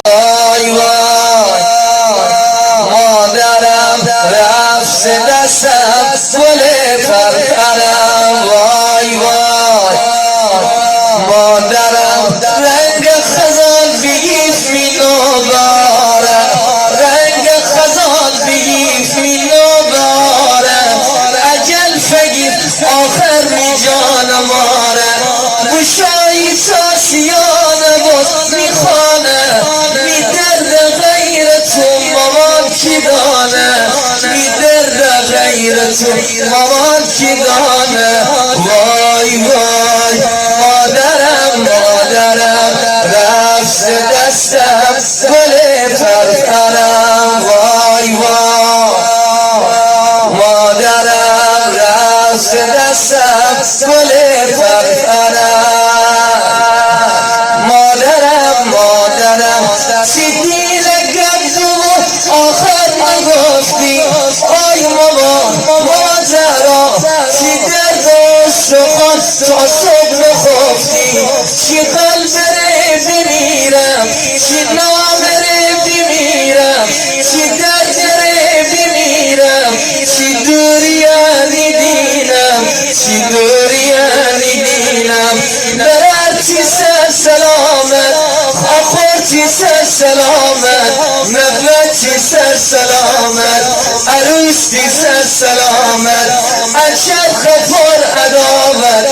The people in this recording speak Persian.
وای وای مادرم رفت دستم گل پرپرم وای وای مادرم رنگ خزان بیف می نوباره رنگ خزان بیف می نوباره اجل فگیر آخر می جانماره بشایی تاسیان بود می خانه می درد غیر تو مامان کی دانه می درد غیر تو مامان کی دانه وای وای مادرم رفت دستم گل پرپرم وای وای مادرم رفت دستم گل پرپرم مادرم سیدی لگبزو آخر نگفتی آی مادرم چی درد و سخن تا صبح نخفتی چی قلب بره بمیرم چی نامره بمیرم چی درد بره بمیرم چی دوریانی دینم چی دوریانی دینم بررچی سر سلامت آخورچی سر سلامت نبوچی سر سلامت عروستی سر سلامت اچر خفر عداوت